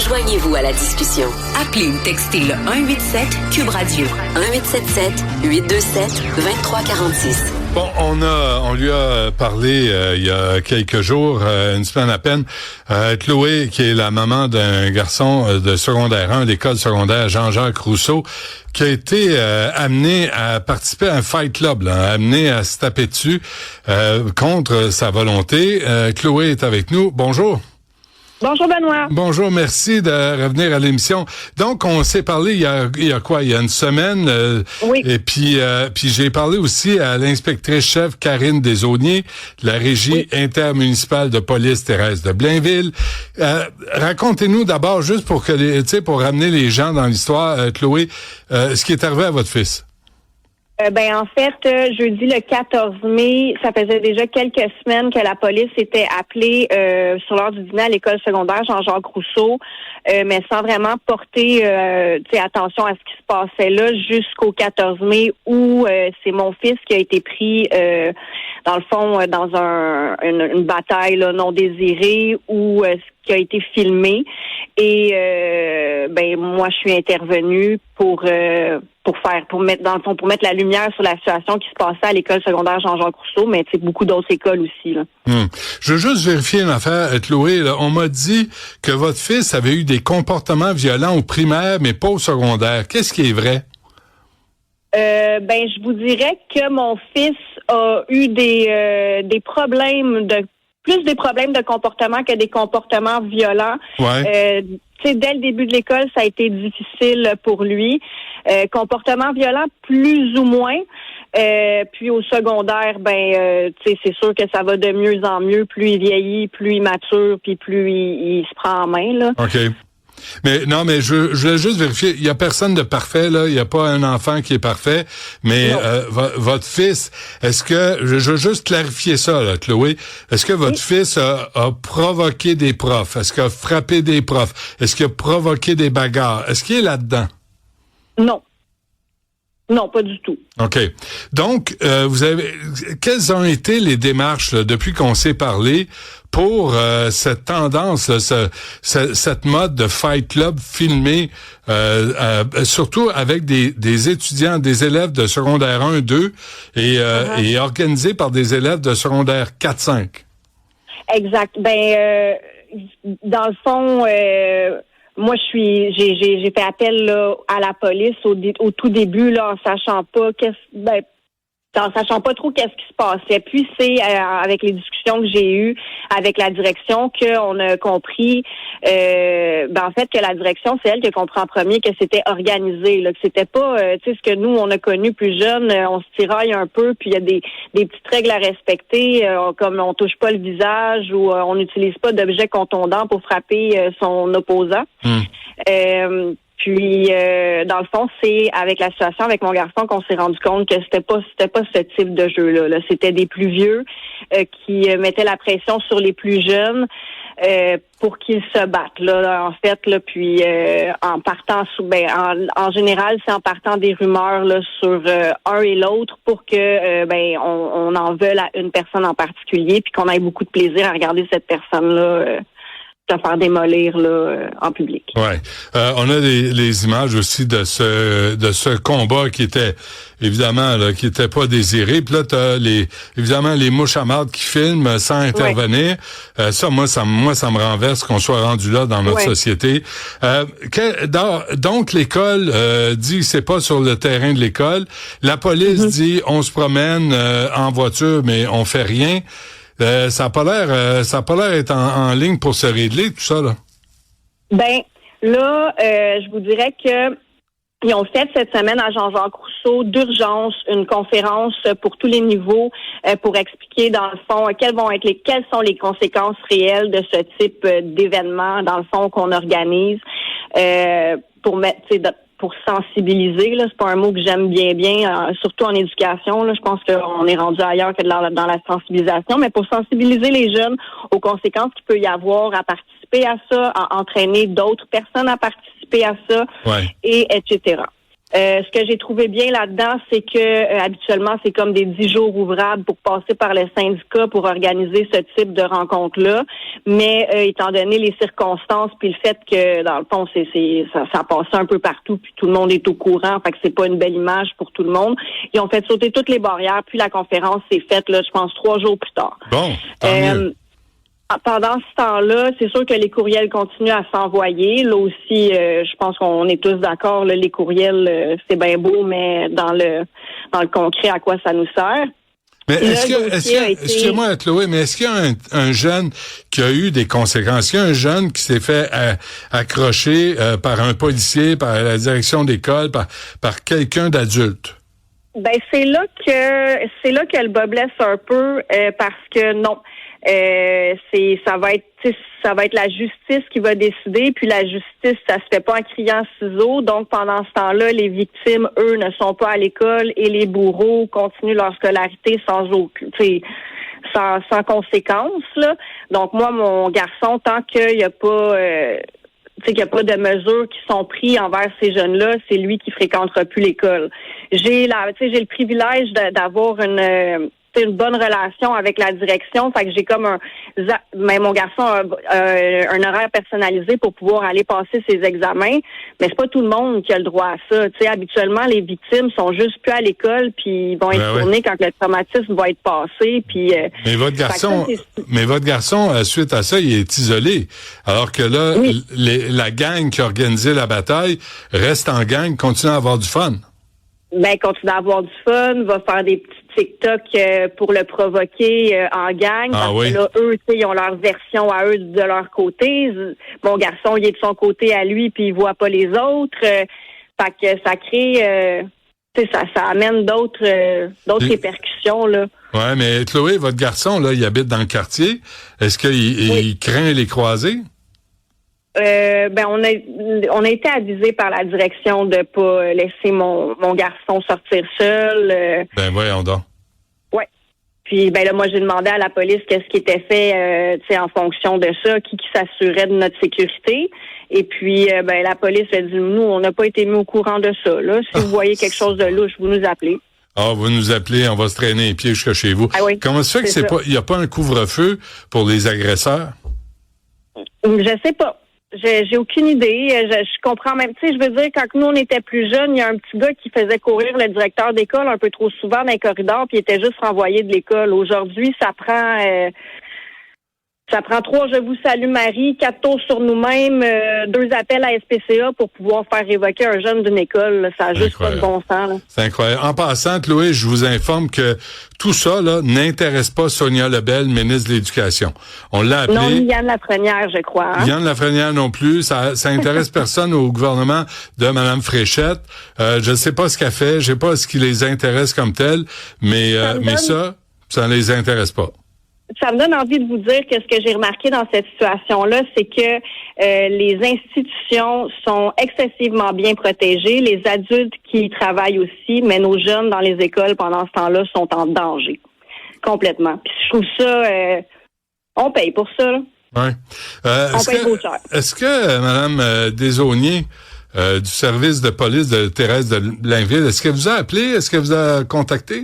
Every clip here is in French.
Joignez-vous à la discussion. Appelez ou textez le 187 Cube Radio 1877 827 2346. Bon, on lui a parlé il y a quelques jours, une semaine à peine. Chloé, qui est la maman d'un garçon de secondaire 1, l'école secondaire Jean-Jacques Rousseau, qui a été amené à participer à un fight club, là, amené à se taper dessus contre sa volonté. Chloé est avec nous. Bonjour. Bonjour Benoît. Bonjour, merci de revenir à l'émission. Donc, on s'est parlé il y a quoi? Il y a une semaine. Oui. Et puis j'ai parlé aussi à l'inspectrice-chef Karine Desaulniers, de la Régie intermunicipale de police Thérèse de Blainville. Racontez-nous d'abord, juste pour que pour ramener les gens dans l'histoire, Chloé, ce qui est arrivé à votre fils. En fait, jeudi le 14 mai, ça faisait déjà quelques semaines que la police était appelée sur l'heure du dîner à l'école secondaire Jean-Jacques Rousseau, mais sans vraiment porter attention à ce qui se passait là jusqu'au 14 mai où c'est mon fils qui a été pris dans le fond dans une bataille là, non désirée où qui a été filmé et moi je suis intervenue pour mettre la lumière sur la situation qui se passait à l'école secondaire Jean-Jacques Rousseau, mais beaucoup d'autres écoles aussi là. Je veux juste vérifier une affaire, Chloé. Là. On m'a dit que votre fils avait eu des comportements violents au primaire, mais pas au secondaire. Qu'est-ce qui est vrai? Je vous dirais que mon fils a eu des problèmes plus des problèmes de comportement que des comportements violents. Ouais. Dès le début de l'école, ça a été difficile pour lui. Comportement violent, plus ou moins. Puis au secondaire, c'est sûr que ça va de mieux en mieux. Plus il vieillit, plus il mature, puis plus il se prend en main, là. OK. Mais non, mais je voulais juste vérifier. Il y a personne de parfait là. Il y a pas un enfant qui est parfait. Mais votre fils, est-ce que je veux juste clarifier ça, là, Chloé. Est-ce que votre fils a provoqué des profs? Est-ce qu'il a frappé des profs? Est-ce qu'il a provoqué des bagarres? Est-ce qu'il est là-dedans? Non. Non, pas du tout. OK. Donc, quelles ont été les démarches là, depuis qu'on s'est parlé pour cette tendance, là, cette mode de fight club filmé, surtout avec des étudiants, des élèves de secondaire 1, 2 et organisé par des élèves de secondaire 4, 5? Exact. Dans le fond, moi, j'ai fait appel là, à la police au tout début, là, en sachant pas trop qu'est-ce qui se passait. Puis c'est avec les discussions que j'ai eues avec la direction qu'on a compris, en fait, que la direction, c'est elle qui a compris en premier que c'était organisé, là, que c'était pas, ce que nous on a connu plus jeune, on se tiraille un peu, puis il y a des petites règles à respecter, comme on touche pas le visage ou on n'utilise pas d'objets contondants pour frapper son opposant. Puis, dans le fond, c'est avec la situation avec mon garçon qu'on s'est rendu compte que c'était pas ce type de jeu-là. Là. C'était des plus vieux qui mettaient la pression sur les plus jeunes pour qu'ils se battent. Là, en fait, là, puis en partant en général, c'est en partant des rumeurs là sur un et l'autre pour que on en veuille à une personne en particulier, puis qu'on ait beaucoup de plaisir à regarder cette personne-là. Se faire démolir là en public. Ouais, on a les images aussi de ce combat qui était évidemment là, qui était pas désiré. Puis là t'as évidemment les mouches à marde qui filment sans intervenir. Ça moi ça me renverse qu'on soit rendu là dans notre société. Donc l'école dit c'est pas sur le terrain de l'école. La police dit on se promène en voiture mais on fait rien. Ça a pas l'air être en ligne pour se régler, tout ça, là. Je vous dirais que ils ont fait cette semaine à Jean-Jacques Rousseau d'urgence une conférence pour tous les niveaux pour expliquer dans le fond quelles sont les conséquences réelles de ce type d'événement dans le fond qu'on organise pour sensibiliser, là, c'est pas un mot que j'aime bien, surtout en éducation. Là, je pense qu'on est rendu ailleurs que dans la sensibilisation, mais pour sensibiliser les jeunes aux conséquences qu'il peut y avoir à participer à ça, à entraîner d'autres personnes à participer à ça, et etc. Ce que j'ai trouvé bien là-dedans, c'est que habituellement, c'est comme des 10 jours ouvrables pour passer par le syndicat pour organiser ce type de rencontre-là. Mais étant donné les circonstances, puis le fait que, dans le fond, ça passe un peu partout, puis tout le monde est au courant, fait que c'est pas une belle image pour tout le monde. Ils ont fait sauter toutes les barrières, puis la conférence s'est faite, là, je pense, 3 jours plus tard. Bon, tant mieux. Pendant ce temps-là, c'est sûr que les courriels continuent à s'envoyer. Là aussi, je pense qu'on est tous d'accord. Là, les courriels, c'est bien beau, mais dans le concret, à quoi ça nous sert? Mais excusez-moi, Chloé, mais est-ce qu'il y a un jeune qui a eu des conséquences? Il y a un jeune qui s'est fait accrocher par un policier, par la direction d'école, par quelqu'un d'adulte? Ben c'est là que le bas blesse un peu parce que non. Ça va être la justice qui va décider, puis la justice, ça se fait pas en criant ciseaux. Donc pendant ce temps-là, les victimes, eux, ne sont pas à l'école et les bourreaux continuent leur scolarité sans conséquence, là. Donc moi, mon garçon, tant qu'il y a pas qu'il n'y a pas de mesures qui sont prises envers ces jeunes-là, c'est lui qui fréquentera plus l'école. J'ai le privilège d'avoir une bonne relation avec la direction, fait que j'ai comme mais mon garçon a un horaire personnalisé pour pouvoir aller passer ses examens, mais c'est pas tout le monde qui a le droit à ça. Tu sais, habituellement les victimes sont juste plus à l'école, puis ils vont être tournés quand le traumatisme va être passé, puis mais votre garçon suite à ça, il est isolé, alors que là la gang qui a organisé la bataille reste en gang, continue à avoir du fun. Ben, continue à avoir du fun, va faire des petits TikTok pour le provoquer en gang. Parce que là, eux, tu sais, ils ont leur version à eux de leur côté. Mon garçon, il est de son côté à lui, puis il voit pas les autres. Fait que ça crée, tu sais, ça amène d'autres répercussions, là. Ouais, mais Chloé, votre garçon, là, il habite dans le quartier. Est-ce qu'il craint les croisés? On a été avisé par la direction de pas laisser mon garçon sortir seul. Ben voyons donc. Ouais. Puis là moi j'ai demandé à la police qu'est-ce qui était fait en fonction de ça, qui s'assurait de notre sécurité. Et puis la police a dit nous on n'a pas été mis au courant de ça. Là, si vous voyez quelque chose de louche, vous nous appelez. Ah, vous nous appelez, on va se traîner les pieds jusqu'à chez vous. Ah oui, comment ça fait que il y a pas un couvre-feu pour les agresseurs? Je sais pas. J'ai aucune idée. Je comprends même. Tu sais, je veux dire, quand nous, on était plus jeunes, il y a un petit gars qui faisait courir le directeur d'école un peu trop souvent dans les corridors, puis il était juste renvoyé de l'école. Aujourd'hui, ça prend 3 je vous salue Marie, 4 tours sur nous-mêmes, 2 appels à SPCA pour pouvoir faire révoquer un jeune d'une école. Là. Ça a juste pas de bon sens. Là. C'est incroyable. En passant, Chloé, je vous informe que tout ça là n'intéresse pas Sonia Lebel, ministre de l'Éducation. On l'a appelé. Non, Yann Lafrenière, je crois. Hein? Yann Lafrenière non plus. Ça intéresse personne au gouvernement de Mme Fréchette. Je ne sais pas ce qu'elle fait. Je sais pas ce qui les intéresse comme tel, mais ça ne les intéresse pas. Ça me donne envie de vous dire que ce que j'ai remarqué dans cette situation-là, c'est que les institutions sont excessivement bien protégées, les adultes qui y travaillent aussi, mais nos jeunes dans les écoles pendant ce temps-là sont en danger, complètement. Puis je trouve ça, on paye pour ça. Là. Ouais. On paye beau cher. Est-ce que Mme Desaulniers du service de police de Thérèse de Blainville, est-ce qu'elle vous a appelé? Est-ce qu'elle vous a contacté?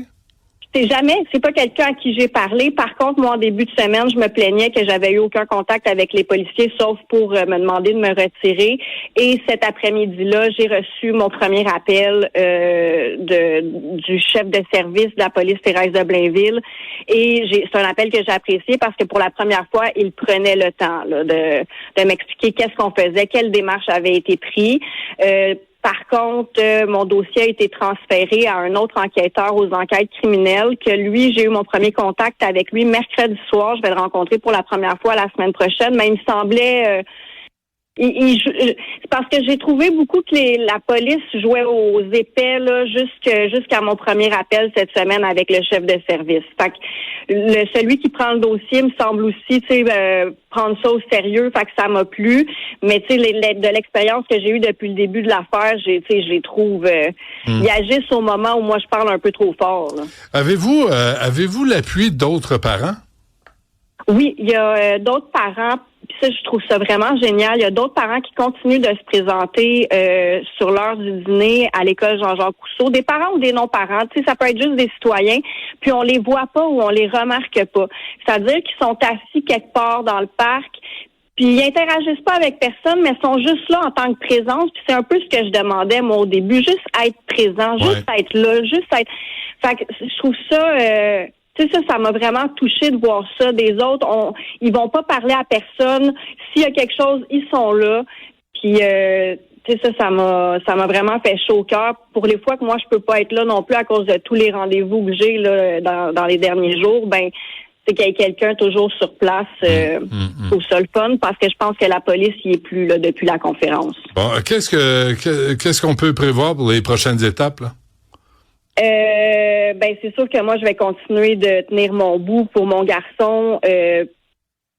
C'est pas quelqu'un à qui j'ai parlé. Par contre, moi, en début de semaine, je me plaignais que j'avais eu aucun contact avec les policiers, sauf pour me demander de me retirer. Et cet après-midi-là, j'ai reçu mon premier appel du chef de service de la police Thérèse de Blainville. Et c'est un appel que j'ai apprécié parce que pour la première fois, il prenait le temps là, de m'expliquer qu'est-ce qu'on faisait, quelle démarche avait été prise. Par contre, mon dossier a été transféré à un autre enquêteur aux enquêtes criminelles que lui, j'ai eu mon premier contact avec lui mercredi soir. Je vais le rencontrer pour la première fois la semaine prochaine, mais il me semblait... c'est parce que j'ai trouvé beaucoup que la police jouait aux épais là jusqu'à mon premier appel cette semaine avec le chef de service. Fait que celui qui prend le dossier me semble aussi prendre ça au sérieux, fait que ça m'a plu. Mais tu sais de l'expérience que j'ai eue depuis le début de l'affaire, je les trouve ils agissent au moment où moi je parle un peu trop fort. Là. Avez-vous l'appui d'autres parents? Oui, il y a d'autres parents. puis ça, je trouve ça vraiment génial. Il y a d'autres parents qui continuent de se présenter sur l'heure du dîner à l'école Jean-Jacques Rousseau, des parents ou des non-parents. Tu sais, ça peut être juste des citoyens, puis on les voit pas ou on les remarque pas. C'est-à-dire qu'ils sont assis quelque part dans le parc, puis ils interagissent pas avec personne, mais sont juste là en tant que présence. Puis c'est un peu ce que je demandais, moi, au début. Juste être présent, juste être là, juste être... Fait que je trouve ça... tu sais, ça m'a vraiment touchée de voir ça. Des autres, ils vont pas parler à personne. S'il y a quelque chose, ils sont là. Puis... tu sais, ça m'a vraiment fait chaud au cœur. Pour les fois que moi, je peux pas être là non plus à cause de tous les rendez-vous que j'ai là dans les derniers jours, ben... c'est qu'il y ait quelqu'un toujours sur place au sol fun, parce que je pense que la police y est plus là depuis la conférence. Bon, qu'est-ce qu'on peut prévoir pour les prochaines étapes, là? Ben c'est sûr que moi je vais continuer de tenir mon bout pour mon garçon,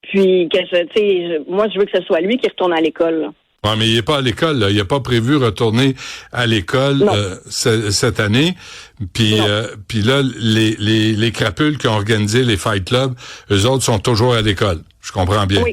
puis que moi je veux que ce soit lui qui retourne à l'école, là. Ouais, mais il est pas à l'école, là. Il n'est pas prévu retourner à l'école cette année. Puis là, les crapules qui ont organisé les Fight Club, eux autres sont toujours à l'école. Je comprends bien.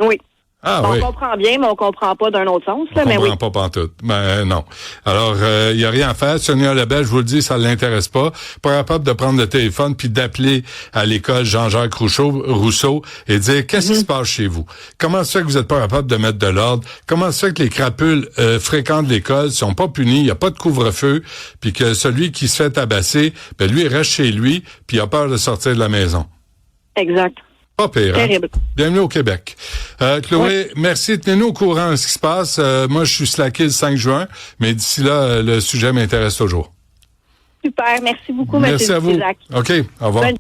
Oui. Ah, on oui. comprend bien, mais on comprend pas d'un autre sens. Là, On mais comprend oui. pas pantoute. Ben non. Alors, il y a rien à faire. Sonia Lebel, je vous le dis, ça l'intéresse pas. Pas capable de prendre le téléphone puis d'appeler à l'école Jean-Jacques Rousseau et dire qu'est-ce qui se passe chez vous? Comment ça fait que vous êtes pas capable de mettre de l'ordre? Comment ça fait que les crapules fréquentent l'école, sont pas punis, il y a pas de couvre-feu, puis que celui qui se fait tabasser, ben lui il reste chez lui, puis il a peur de sortir de la maison. Exact. Pas pire, hein? Terrible. Bienvenue au Québec. Chloé, merci. Tenez-nous au courant de ce qui se passe. Moi, je suis slacké le 5 juin, mais d'ici là, le sujet m'intéresse toujours. Super. Merci beaucoup, Merci M. à vous. Dutrisac. OK. Au revoir. Bonne